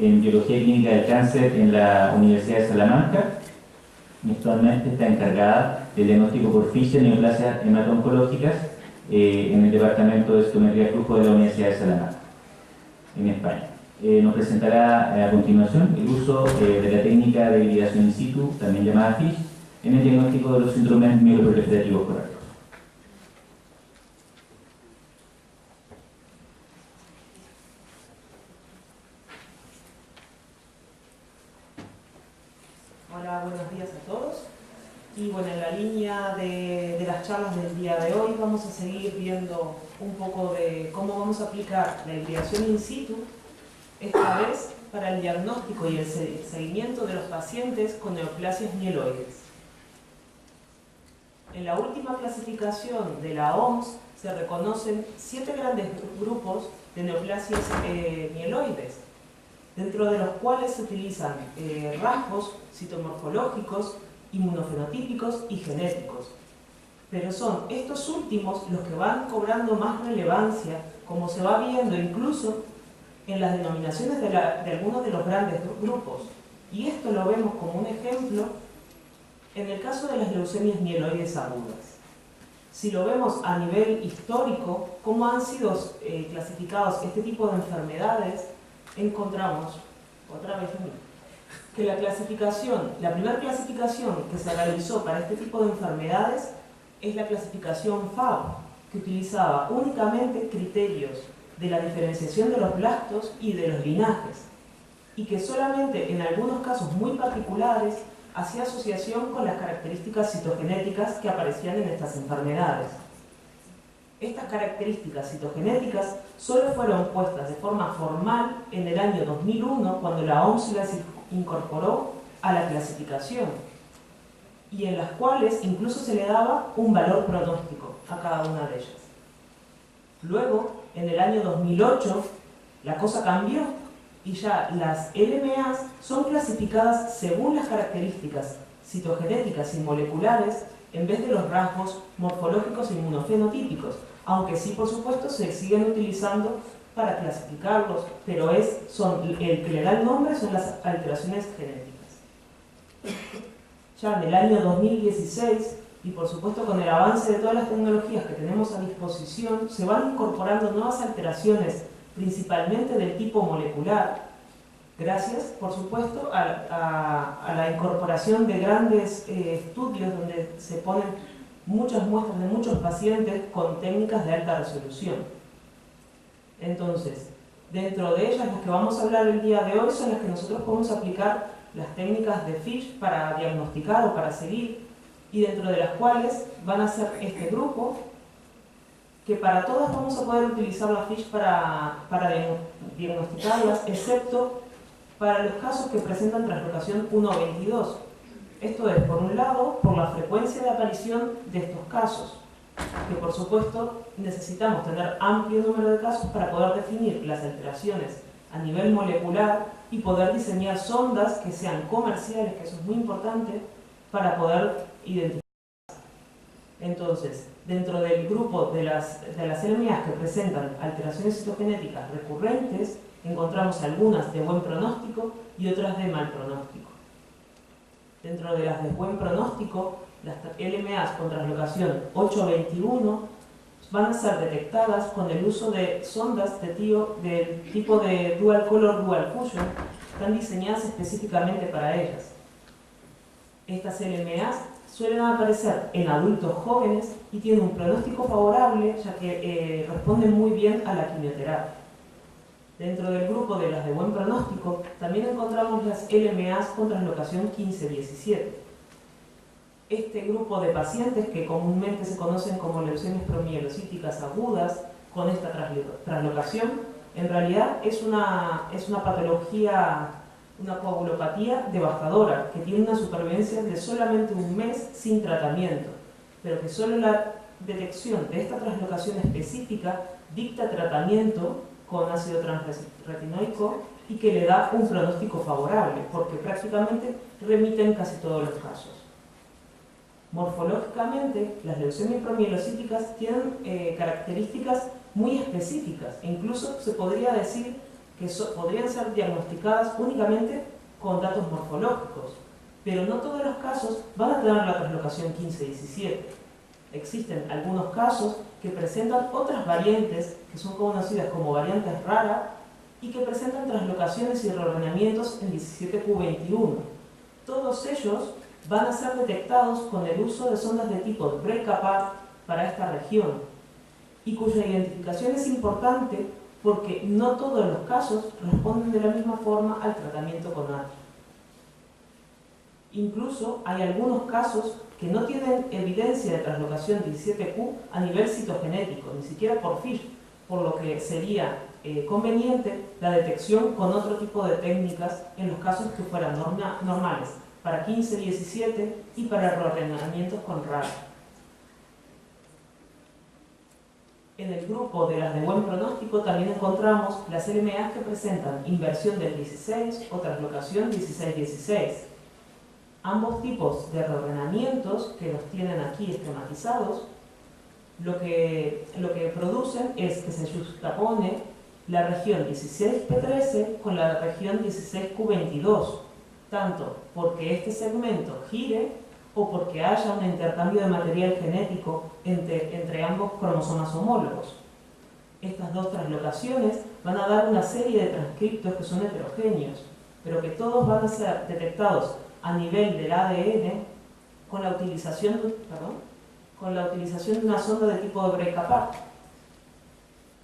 en Biología Clínica del Cáncer en la Universidad de Salamanca. Actualmente está encargada del diagnóstico por FISH de neoplasias hemato-oncológicas en el Departamento de Citometría de Flujo de la Universidad de Salamanca, en España. Nos presentará a continuación el uso de la técnica de hibridación in situ, también llamada FISH, en el diagnóstico de los síndromes mieloproliferativos correctos. Hola, buenos días a todos. Y bueno, en la línea de las charlas del día de hoy vamos a seguir viendo un poco de cómo vamos a aplicar la hibridación in situ, esta vez para el diagnóstico y el seguimiento de los pacientes con neoplasias mieloides. En la última clasificación de la OMS se reconocen 7 grandes grupos de neoplasias mieloides, dentro de los cuales se utilizan rasgos citomorfológicos, inmunofenotípicos y genéticos. Pero son estos últimos los que van cobrando más relevancia, como se va viendo incluso en las denominaciones de algunos de los grandes grupos. Y esto lo vemos como un ejemplo en el caso de las leucemias mieloides agudas. Si lo vemos a nivel histórico, cómo han sido clasificados este tipo de enfermedades, encontramos, otra vez, que la primera clasificación que se realizó para este tipo de enfermedades es la clasificación FAB, que utilizaba únicamente criterios de la diferenciación de los blastos y de los linajes, y que solamente en algunos casos muy particulares hacía asociación con las características citogenéticas que aparecían en estas enfermedades. Estas características citogenéticas solo fueron puestas de forma formal en el año 2001, cuando la OMS las incorporó a la clasificación, y en las cuales incluso se le daba un valor pronóstico a cada una de ellas. Luego, en el año 2008, la cosa cambió y ya las LMAs son clasificadas según las características citogenéticas y moleculares en vez de los rasgos morfológicos e inmunofenotípicos, aunque sí, por supuesto, se siguen utilizando para clasificarlos, pero el que le da el nombre son las alteraciones genéticas. Ya en el año 2016, y por supuesto con el avance de todas las tecnologías que tenemos a disposición, se van incorporando nuevas alteraciones, principalmente del tipo molecular, gracias, por supuesto, a la incorporación de grandes estudios donde se ponen muchas muestras de muchos pacientes con técnicas de alta resolución. Entonces, dentro de ellas, las que vamos a hablar el día de hoy son las que nosotros podemos aplicar las técnicas de FISH para diagnosticar o para seguir, y dentro de las cuales van a ser este grupo, que para todas vamos a poder utilizar la FISH para diagnosticarlas, excepto para los casos que presentan translocación 1-22. Esto es, por un lado, por la frecuencia de aparición de estos casos, que por supuesto necesitamos tener amplio número de casos para poder definir las alteraciones a nivel molecular y poder diseñar sondas que sean comerciales, que eso es muy importante, para poder identificar. Entonces, dentro del grupo de las LMAs que presentan alteraciones citogenéticas recurrentes, encontramos algunas de buen pronóstico y otras de mal pronóstico. Dentro de las de buen pronóstico, las LMAs con translocación 8-21 van a ser detectadas con el uso de sondas del tipo de Dual Color Dual Fusion, están diseñadas específicamente para ellas. Estas LMAs suelen aparecer en adultos jóvenes y tienen un pronóstico favorable, ya que responden muy bien a la quimioterapia. Dentro del grupo de las de buen pronóstico, también encontramos las LMAs con translocación 15-17. Este grupo de pacientes, que comúnmente se conocen como leucemias promielocíticas agudas con esta translocación, en realidad es una patología, una coagulopatía devastadora, que tiene una supervivencia de solamente un mes sin tratamiento, pero que solo la detección de esta translocación específica dicta tratamiento con ácido transretinoico y que le da un pronóstico favorable, porque prácticamente remiten casi todos los casos. Morfológicamente, las leucemias promielocíticas tienen características muy específicas, e incluso se podría decir que podrían ser diagnosticadas únicamente con datos morfológicos, pero no todos los casos van a tener la translocación 15-17. Existen algunos casos que presentan otras variantes que son conocidas como variantes raras y que presentan translocaciones y reordenamientos en 17q21. Todos ellos van a ser detectados con el uso de sondas de tipo break-apart para esta región y cuya identificación es importante porque no todos los casos responden de la misma forma al tratamiento con atrio. Incluso hay algunos casos que no tienen evidencia de translocación 17q a nivel citogenético, ni siquiera por FISH, por lo que sería conveniente la detección con otro tipo de técnicas en los casos que fueran normales, para 15-17 y para reordenamientos con RAR. En el grupo de las de buen pronóstico también encontramos las LMAs que presentan inversión del 16 o translocación 16-16. Ambos tipos de reordenamientos, que los tienen aquí esquematizados, lo que producen es que se juxtapone la región 16p13 con la región 16q22, tanto porque este segmento gire o porque haya un intercambio de material genético entre ambos cromosomas homólogos. Estas dos translocaciones van a dar una serie de transcriptos que son heterogéneos, pero que todos van a ser detectados a nivel del ADN con la utilización de una sonda de tipo de break-apart,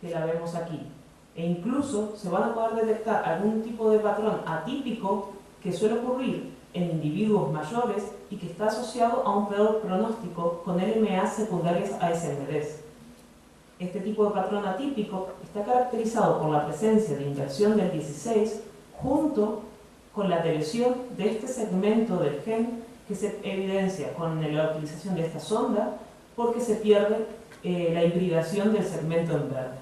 que la vemos aquí. E incluso se van a poder detectar algún tipo de patrón atípico que suele ocurrir en individuos mayores y que está asociado a un peor pronóstico con LMAs secundarias a SMDs. Este tipo de patrón atípico está caracterizado por la presencia de inversión del 16 junto con la deleción de este segmento del gen que se evidencia con la utilización de esta sonda porque se pierde la hibridación del segmento en verde.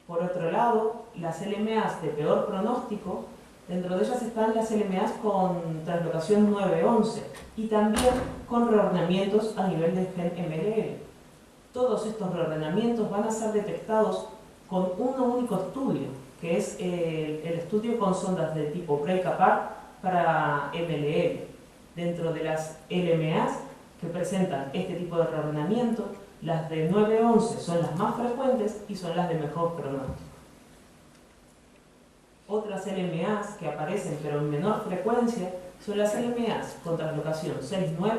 Por otro lado, las LMAs de peor pronóstico, dentro de ellas están las LMAs con translocación 9-11 y también con reordenamientos a nivel del gen MLL. Todos estos reordenamientos van a ser detectados con un único estudio, que es el estudio con sondas de tipo break-apart para MLL. Dentro de las LMAs que presentan este tipo de reordenamiento, las de 9-11 son las más frecuentes y son las de mejor pronóstico. Otras LMAs que aparecen pero en menor frecuencia son las LMAs con translocación 6-9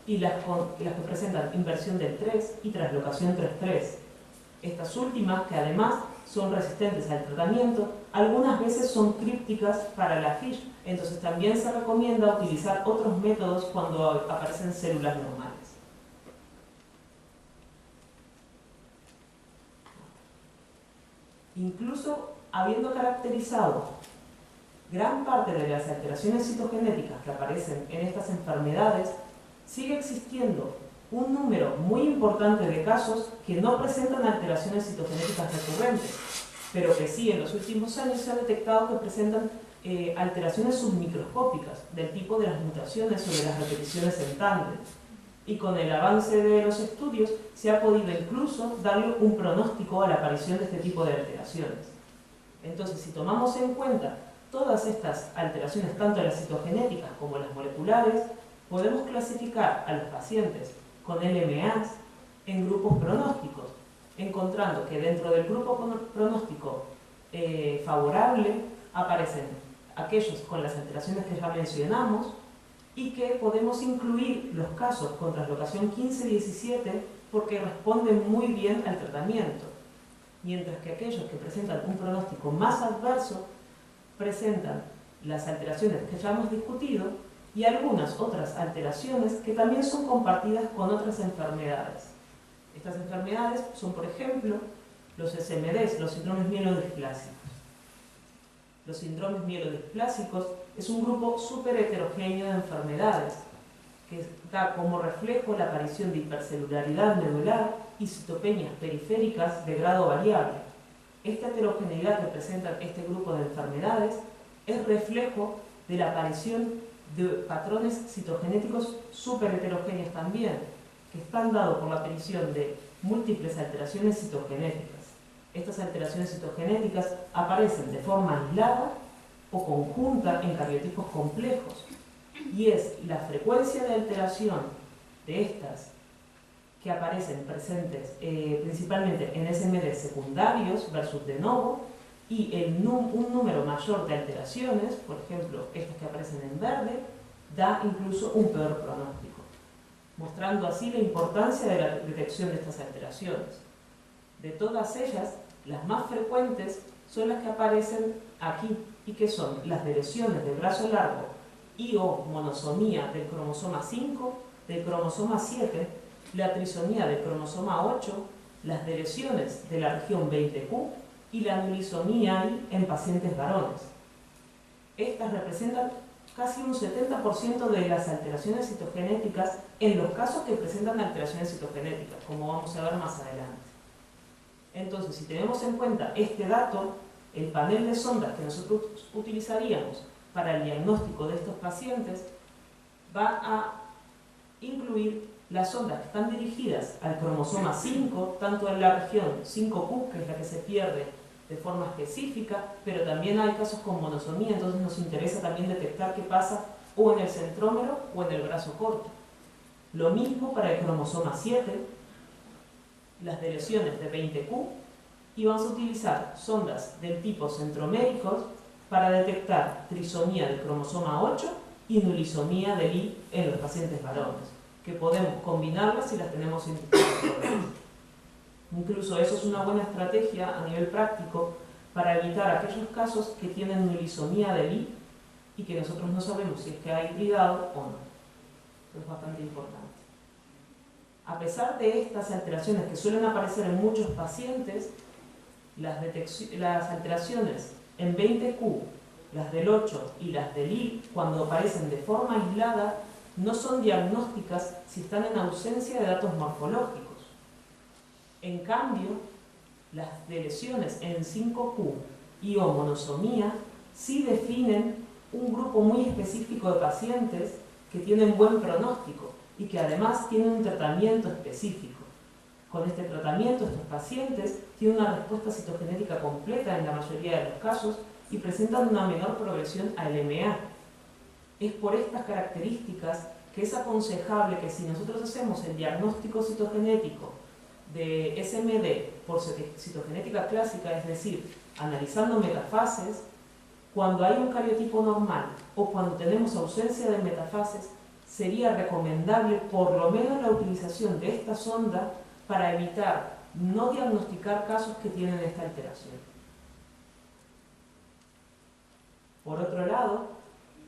y las que presentan inversión del 3 y translocación 3-3. Estas últimas, que además son resistentes al tratamiento, algunas veces son crípticas para la FISH, entonces también se recomienda utilizar otros métodos cuando aparecen células normales. Incluso habiendo caracterizado gran parte de las alteraciones citogenéticas que aparecen en estas enfermedades, sigue existiendo un número muy importante de casos que no presentan alteraciones citogenéticas recurrentes, pero que sí en los últimos años se ha detectado que presentan alteraciones submicroscópicas del tipo de las mutaciones o de las repeticiones en tándem. Y con el avance de los estudios se ha podido incluso darle un pronóstico a la aparición de este tipo de alteraciones. Entonces, si tomamos en cuenta todas estas alteraciones, tanto las citogenéticas como las moleculares, podemos clasificar a los pacientes con LMAs en grupos pronósticos, encontrando que dentro del grupo pronóstico favorable aparecen aquellos con las alteraciones que ya mencionamos y que podemos incluir los casos con translocación 15-17 porque responden muy bien al tratamiento, mientras que aquellos que presentan un pronóstico más adverso presentan las alteraciones que ya hemos discutido y algunas otras alteraciones que también son compartidas con otras enfermedades. Estas enfermedades son, por ejemplo, los SMDs, los síndromes mielodisplásicos. Los síndromes mielodisplásicos es un grupo súper heterogéneo de enfermedades que da como reflejo la aparición de hipercelularidad medular y citopenias periféricas de grado variable. Esta heterogeneidad que presenta este grupo de enfermedades es reflejo de la aparición de patrones citogenéticos súper heterogéneos también, que están dados por la aparición de múltiples alteraciones citogenéticas. Estas alteraciones citogenéticas aparecen de forma aislada o conjunta en cariotipos complejos, y es la frecuencia de alteración de estas que aparecen presentes principalmente en SMD secundarios versus de novo, y un número mayor de alteraciones, por ejemplo estas que aparecen en verde, da incluso un peor pronóstico, mostrando así la importancia de la detección de estas alteraciones. De todas ellas, las más frecuentes son las que aparecen aquí, y que son las de lesiones del brazo largo y o monosomía del cromosoma 5, del cromosoma 7, la trisomía del cromosoma 8, las de lesiones de la región 20Q y la anulisomía en pacientes varones. Estas representan casi un 70% de las alteraciones citogenéticas en los casos que presentan alteraciones citogenéticas, como vamos a ver más adelante. Entonces, si tenemos en cuenta este dato, el panel de sondas que nosotros utilizaríamos para el diagnóstico de estos pacientes va a incluir las sondas que están dirigidas al cromosoma 5, tanto en la región 5Q, que es la que se pierde de forma específica, pero también hay casos con monosomía, entonces nos interesa también detectar qué pasa o en el centrómero o en el brazo corto. Lo mismo para el cromosoma 7, las de lesiones de 20Q, y vamos a utilizar sondas del tipo centroméricos para detectar trisomía del cromosoma 8 y nulisomía del I en los pacientes varones, que podemos combinarlas si las tenemos identificadas. Incluso eso es una buena estrategia a nivel práctico para evitar aquellos casos que tienen nulisomía del I y que nosotros no sabemos si es que hay hibridado o no. Eso es bastante importante. A pesar de estas alteraciones que suelen aparecer en muchos pacientes, las alteraciones en 20Q, las del 8 y las del I, cuando aparecen de forma aislada, no son diagnósticas si están en ausencia de datos morfológicos. En cambio, las de lesiones en 5Q y o monosomía sí definen un grupo muy específico de pacientes que tienen buen pronóstico y que además tienen un tratamiento específico. Con este tratamiento, estos pacientes tienen una respuesta citogenética completa en la mayoría de los casos y presentan una menor progresión a LMA. Es por estas características que es aconsejable que si nosotros hacemos el diagnóstico citogenético de SMD por citogenética clásica, es decir, analizando metafases, cuando hay un cariotipo normal o cuando tenemos ausencia de metafases, sería recomendable por lo menos la utilización de esta sonda para evitar no diagnosticar casos que tienen esta alteración. Por otro lado,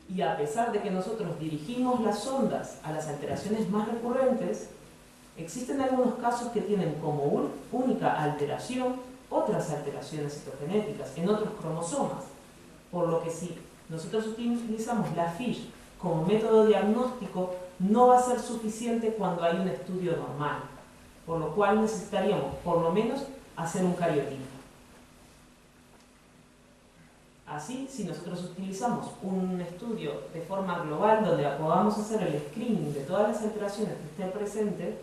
y a pesar de que nosotros dirigimos las sondas a las alteraciones más recurrentes, existen algunos casos que tienen como única alteración otras alteraciones citogenéticas en otros cromosomas, por lo que si nosotros utilizamos la FISH como método diagnóstico, no va a ser suficiente cuando hay un estudio normal, por lo cual necesitaríamos por lo menos hacer un cariotipo. Así, si nosotros utilizamos un estudio de forma global donde podamos hacer el screening de todas las alteraciones que estén presentes,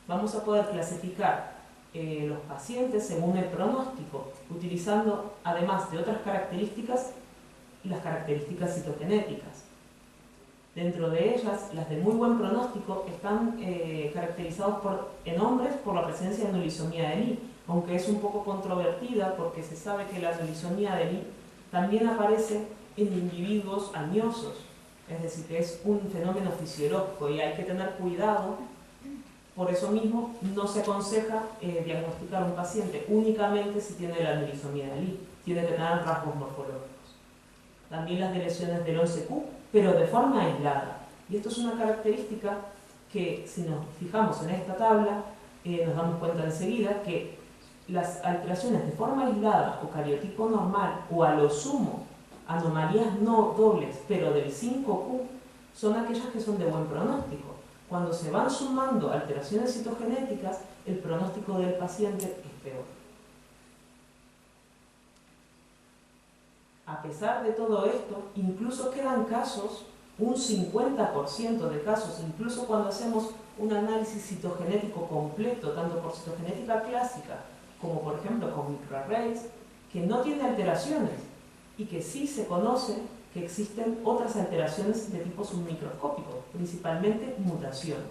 vamos a poder clasificar los pacientes según el pronóstico, utilizando además de otras características, las características citogenéticas. Dentro de ellas, las de muy buen pronóstico están caracterizados en hombres por la presencia de nulisomía del I, aunque es un poco controvertida porque se sabe que la nulisomía del I también aparece en individuos añosos, es decir, que es un fenómeno fisiológico y hay que tener cuidado. Por eso mismo no se aconseja diagnosticar a un paciente únicamente si tiene la nulisomía del I, tiene que tener rasgos morfológicos. También las de lesiones del 11Q, pero de forma aislada. Y esto es una característica que, si nos fijamos en esta tabla, nos damos cuenta enseguida que las alteraciones de forma aislada o cariotipo normal, o a lo sumo anomalías no dobles, pero del 5Q, son aquellas que son de buen pronóstico. Cuando se van sumando alteraciones citogenéticas, el pronóstico del paciente es peor. A pesar de todo esto, incluso quedan casos, un 50% de casos, incluso cuando hacemos un análisis citogenético completo, tanto por citogenética clásica como por ejemplo con microarrays, que no tiene alteraciones y que sí se conoce que existen otras alteraciones de tipo submicroscópico, principalmente mutaciones.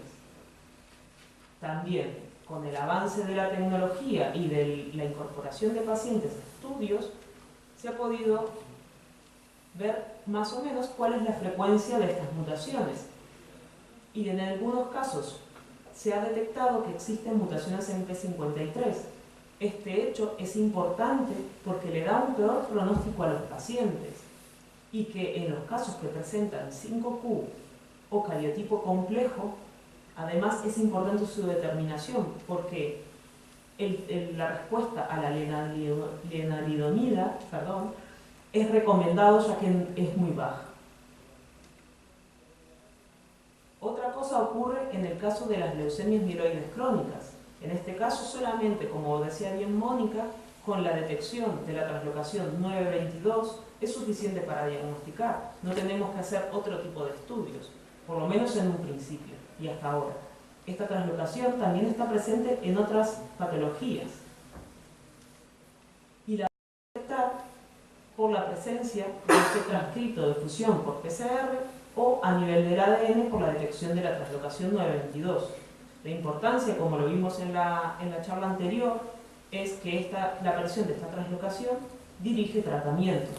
También, con el avance de la tecnología y de la incorporación de pacientes a estudios, se ha podido ver más o menos cuál es la frecuencia de estas mutaciones. Y en algunos casos se ha detectado que existen mutaciones en P53. Este hecho es importante porque le da un peor pronóstico a los pacientes y que en los casos que presentan 5Q o cariotipo complejo, además es importante su determinación porque la respuesta a la lenalidomida es recomendado ya que es muy baja. Otra cosa ocurre en el caso de las leucemias mieloides crónicas. En este caso solamente, como decía bien Mónica, con la detección de la translocación 922 es suficiente para diagnosticar. No tenemos que hacer otro tipo de estudios, por lo menos en un principio y hasta ahora. Esta translocación también está presente en otras patologías y la podemos detectar por la presencia de este transcrito de fusión por PCR o a nivel del ADN por la detección de la translocación 922. La importancia, como lo vimos en la charla anterior, es que la aparición de esta translocación dirige tratamiento.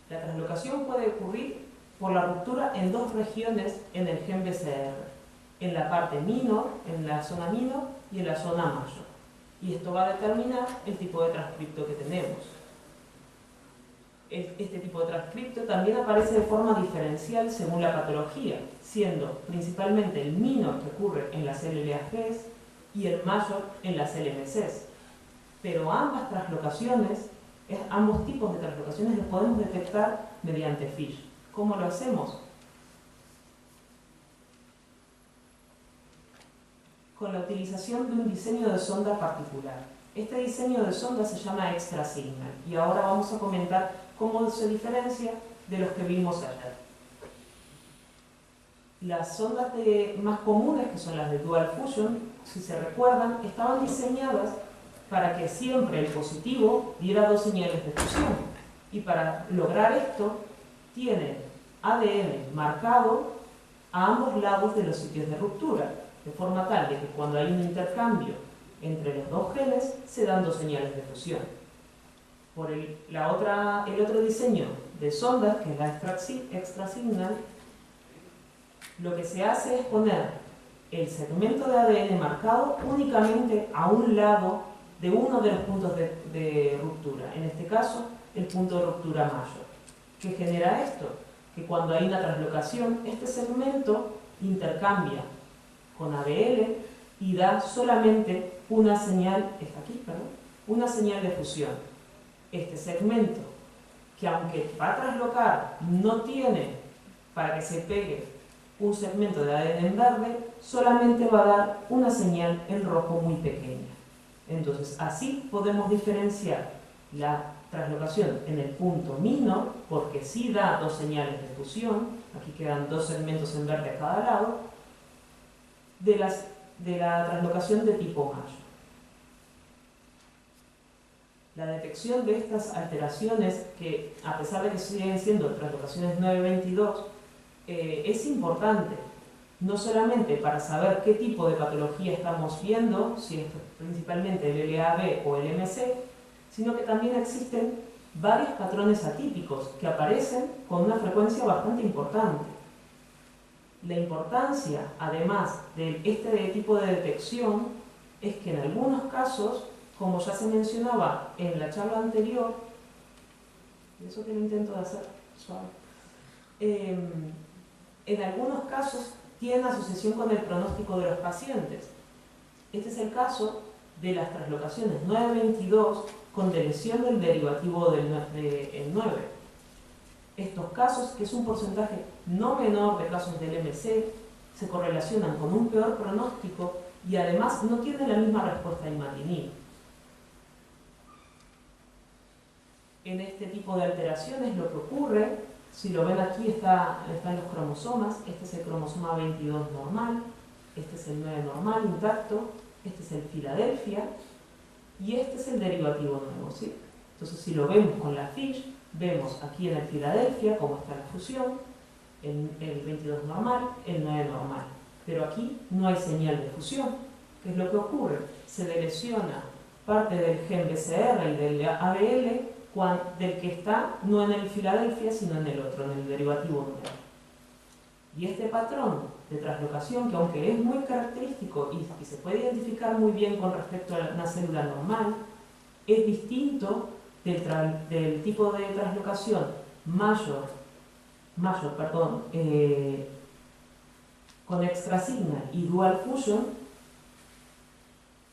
La translocación puede ocurrir por la ruptura en dos regiones en el gen BCR, en la parte minor, en la zona minor y en la zona mayor. Y esto va a determinar el tipo de transcripto que tenemos. Este tipo de transcripto también aparece de forma diferencial según la patología, siendo principalmente el minor que ocurre en las LLAGs y el mayor en las LMCs. Pero ambas translocaciones, ambos tipos de translocaciones los podemos detectar mediante FISH. ¿Cómo lo hacemos? Con la utilización de un diseño de sonda particular. Este diseño de sonda se llama Extra Signal y ahora vamos a comentar cómo se diferencia de los que vimos ayer. Las sondas más comunes, que son las de Dual Fusion, si se recuerdan, estaban diseñadas para que siempre el positivo diera dos señales de fusión. Y para lograr esto, tiene ADN marcado a ambos lados de los sitios de ruptura, de forma tal de que cuando hay un intercambio entre los dos genes, se dan dos señales de fusión. Por el otro diseño de sondas, que es la Extra Signal, lo que se hace es poner el segmento de ADN marcado únicamente a un lado de uno de los puntos de ruptura, en este caso el punto de ruptura mayor. ¿Qué genera esto? Que cuando hay una translocación, este segmento intercambia con ABL y da solamente una señal, una señal de fusión. Este segmento, que aunque va a traslocar, no tiene para que se pegue un segmento de ADN en verde, solamente va a dar una señal en rojo muy pequeña. Entonces, así podemos diferenciar la translocación en el punto minor, porque sí da dos señales de fusión, aquí quedan dos segmentos en verde a cada lado, de la translocación de tipo mayor. La detección de estas alteraciones, que a pesar de que siguen siendo translocaciones 922, es importante, no solamente para saber qué tipo de patología estamos viendo, si es principalmente el LAB o el MC, sino que también existen varios patrones atípicos que aparecen con una frecuencia bastante importante. La importancia, además de este tipo de detección, es que en algunos casos, como ya se mencionaba en la charla anterior, eso que lo intento de hacer suave, en algunos casos tienen asociación con el pronóstico de los pacientes. Este es el caso de las translocaciones 922 con deleción del derivativo del 9. Estos casos, que es un porcentaje no menor de casos del MC, se correlacionan con un peor pronóstico y además no tienen la misma respuesta a imatinib. En este tipo de alteraciones lo que ocurre, si lo ven aquí están los cromosomas, este es el cromosoma 22 normal, este es el 9 normal intacto, este es el Filadelfia, y este es el derivativo nuevo, ¿sí? Entonces, si lo vemos con la FISH, vemos aquí en el Filadelfia cómo está la fusión, el 22 normal, el 9 normal. Pero aquí no hay señal de fusión. ¿Qué es lo que ocurre? Se delesiona parte del gen BCR y del ABL del que está no en el Filadelfia, sino en el otro, en el derivativo nuevo. Y este patrón de translocación, que aunque es muy característico y se puede identificar muy bien con respecto a una célula normal, es distinto del tipo de translocación con extrasignal y dual fusion,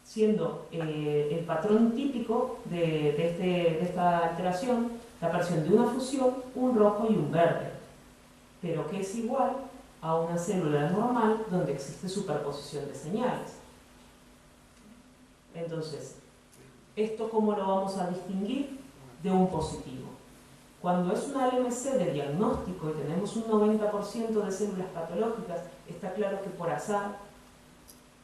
siendo el patrón típico de esta alteración la aparición de una fusión, un rojo y un verde, pero que es igual a una célula normal donde existe superposición de señales. Entonces, ¿esto cómo lo vamos a distinguir de un positivo? Cuando es una LMC de diagnóstico y tenemos un 90% de células patológicas, está claro que por azar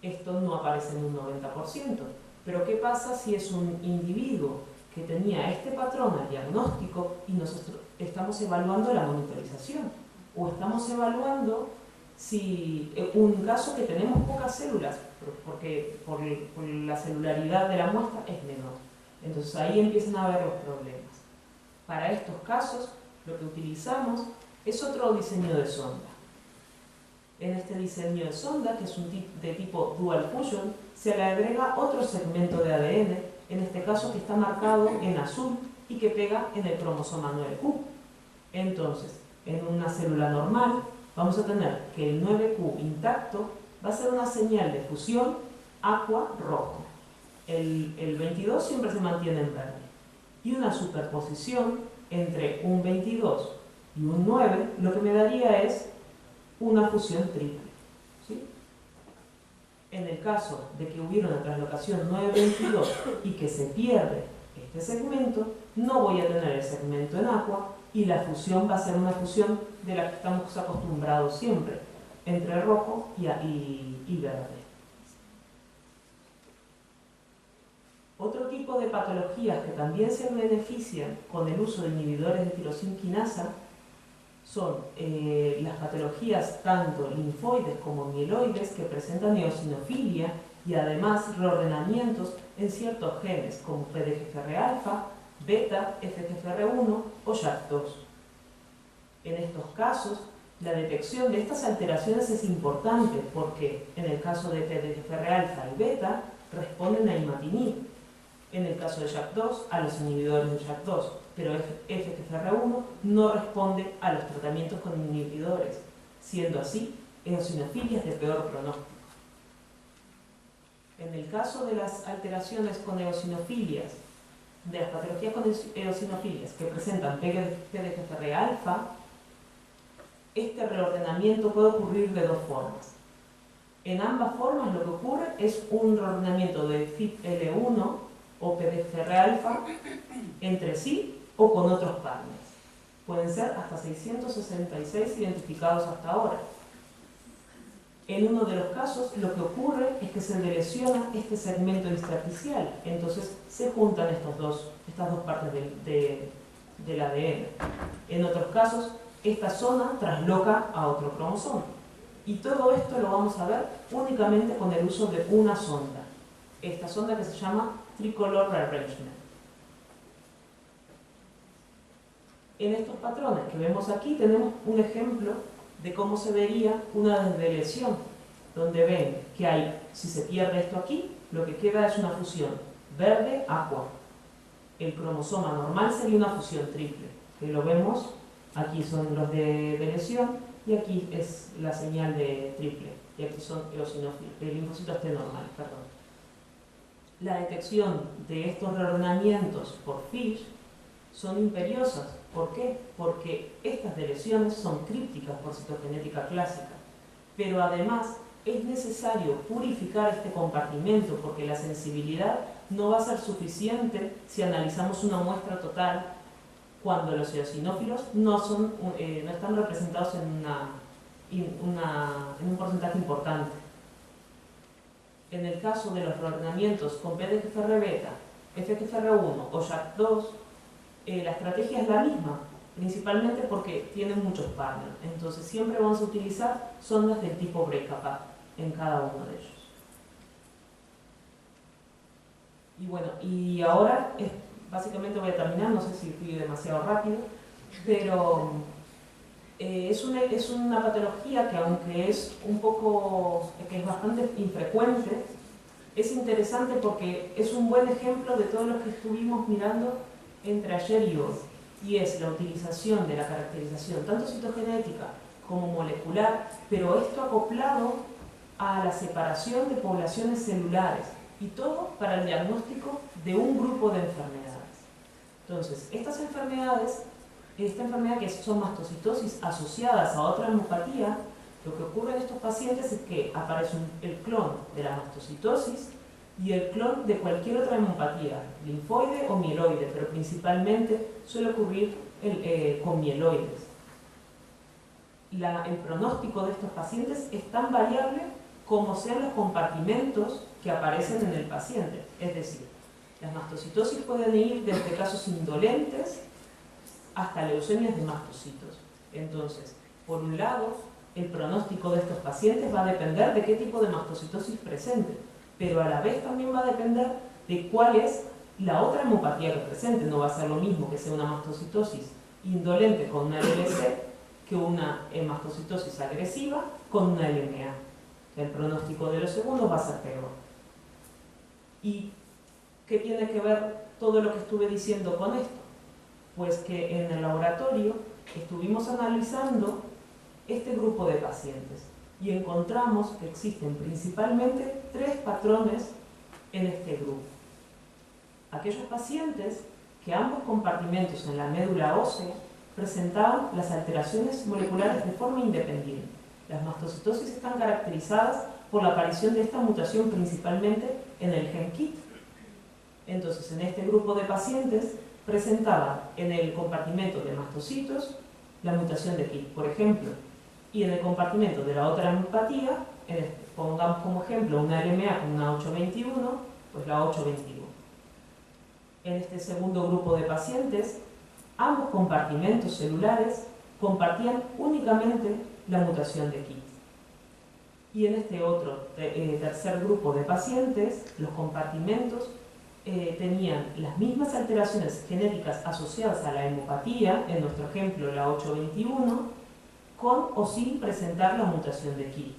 esto no aparece en un 90%. Pero ¿qué pasa si es un individuo que tenía este patrón al diagnóstico y nosotros estamos evaluando la monitorización? O estamos evaluando si un caso que tenemos pocas células, porque por la celularidad de la muestra es menor. Entonces ahí empiezan a haber los problemas. Para estos casos, lo que utilizamos es otro diseño de sonda. En este diseño de sonda, que es de tipo dual fusion, se le agrega otro segmento de ADN, en este caso que está marcado en azul y que pega en el cromosoma 9Q. Entonces, en una célula normal, vamos a tener que el 9Q intacto va a ser una señal de fusión aqua rojo. El 22 siempre se mantiene en verde. Y una superposición entre un 22 y un 9, lo que me daría es una fusión triple, ¿sí? En el caso de que hubiera una translocación 9-22 y que se pierde este segmento, no voy a tener el segmento en aqua y la fusión va a ser una fusión de la que estamos acostumbrados siempre, entre rojo y verde. Otro tipo de patologías que también se benefician con el uso de inhibidores de tirosina quinasa son las patologías tanto linfoides como mieloides que presentan eosinofilia y además reordenamientos en ciertos genes como PDGFR-alfa, beta, FGFR1 o JAK2. En estos casos, la detección de estas alteraciones es importante porque en el caso de PDGFR-alfa y beta responden a imatinib. En el caso de JAK2, a los inhibidores de JAK2, pero FGFR1 no responde a los tratamientos con inhibidores, siendo así eosinofilias de peor pronóstico. En el caso de las alteraciones con eosinofilias, de las patologías con eosinofilias que presentan PDGFR-alfa, este reordenamiento puede ocurrir de dos formas. En ambas formas lo que ocurre es un reordenamiento de FIP-L1 o PDGFR-alfa entre sí o con otros partners. Pueden ser hasta 666 identificados hasta ahora. En uno de los casos lo que ocurre es que se delesiona este segmento intersticial, entonces se juntan estas dos partes del ADN. En otros casos, esta zona trasloca a otro cromosoma. Y todo esto lo vamos a ver únicamente con el uso de una sonda. Esta sonda que se llama Tricolor Rearrangement. En estos patrones que vemos aquí tenemos un ejemplo de cómo se vería una desdelesión, donde ven que hay, si se pierde esto aquí, lo que queda es una fusión verde-aqua. El cromosoma normal sería una fusión triple, que lo vemos, aquí son los de lesión y aquí es la señal de triple, y aquí son eosinófilos, el linfocito T normal, perdón. La detección de estos reordenamientos por FISH son imperiosas. ¿Por qué? Porque estas deleciones son crípticas por citogenética clásica, pero además es necesario purificar este compartimento porque la sensibilidad no va a ser suficiente si analizamos una muestra total cuando los eosinófilos no están representados en un porcentaje importante. En el caso de los reordenamientos con PDGFR-beta FGFR1 o JAK2, la estrategia es la misma, principalmente porque tienen muchos partners. Entonces siempre vamos a utilizar sondas del tipo BRCA en cada uno de ellos. Y bueno, y ahora básicamente voy a terminar, no sé si fui demasiado rápido, pero es una patología que, aunque es que es bastante infrecuente, es interesante porque es un buen ejemplo de todo lo que estuvimos mirando entre ayer y hoy, y es la utilización de la caracterización tanto citogenética como molecular, pero esto acoplado a la separación de poblaciones celulares, y todo para el diagnóstico de un grupo de enfermedades. Entonces, esta enfermedad que son mastocitosis asociadas a otra hemopatía, lo que ocurre en estos pacientes es que aparece el clon de la mastocitosis y el clon de cualquier otra hemopatía, linfoide o mieloide, pero principalmente suele ocurrir con mieloides. El pronóstico de estos pacientes es tan variable como sean los compartimentos que aparecen en el paciente. Es decir, las mastocitosis pueden ir desde casos indolentes hasta leucemias de mastocitos. Entonces, por un lado, el pronóstico de estos pacientes va a depender de qué tipo de mastocitosis presente, pero a la vez también va a depender de cuál es la otra hemopatía que presente. No va a ser lo mismo que sea una mastocitosis indolente con una LLC que una mastocitosis agresiva con una LMA. El pronóstico de los segundos va a ser peor. ¿Y qué tiene que ver todo lo que estuve diciendo con esto? Pues que en el laboratorio estuvimos analizando este grupo de pacientes y encontramos que existen principalmente 3 patrones en este grupo. Aquellos pacientes que ambos compartimentos en la médula ósea presentaban las alteraciones moleculares de forma independiente. Las mastocitosis están caracterizadas por la aparición de esta mutación principalmente en el gen KIT. Entonces, en este grupo de pacientes presentaban en el compartimento de mastocitos la mutación de KIT, por ejemplo, y en el compartimento de la otra hemopatía, pongamos como ejemplo una LMA con una 821, pues la 821. En este segundo grupo de pacientes, ambos compartimentos celulares compartían únicamente la mutación de KIT. Y en este otro tercer grupo de pacientes, los compartimentos tenían las mismas alteraciones genéticas asociadas a la hemopatía, en nuestro ejemplo la 821, con o sin presentar la mutación de KIT.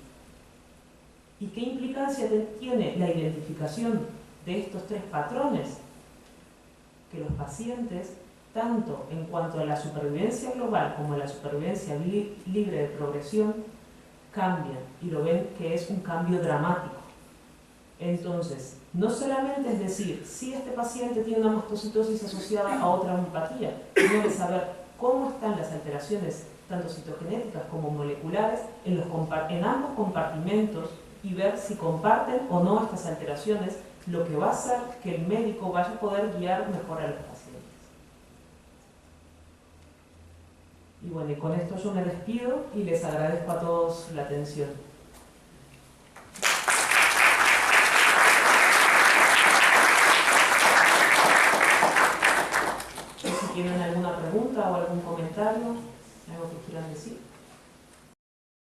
¿Y qué implicancia tiene la identificación de estos 3 patrones? Que los pacientes, tanto en cuanto a la supervivencia global como a la supervivencia libre de progresión, cambian y lo ven que es un cambio dramático. Entonces, no solamente es decir si este paciente tiene una mastocitosis asociada a otra hemopatía, sino de saber cómo están las alteraciones tanto citogenéticas como moleculares en ambos compartimentos y ver si comparten o no estas alteraciones, lo que va a hacer que el médico vaya a poder guiar mejor a los pacientes. Y bueno, y con esto yo me despido y les agradezco a todos la atención. Si tienen alguna pregunta o algún comentario, algo que quieran decir.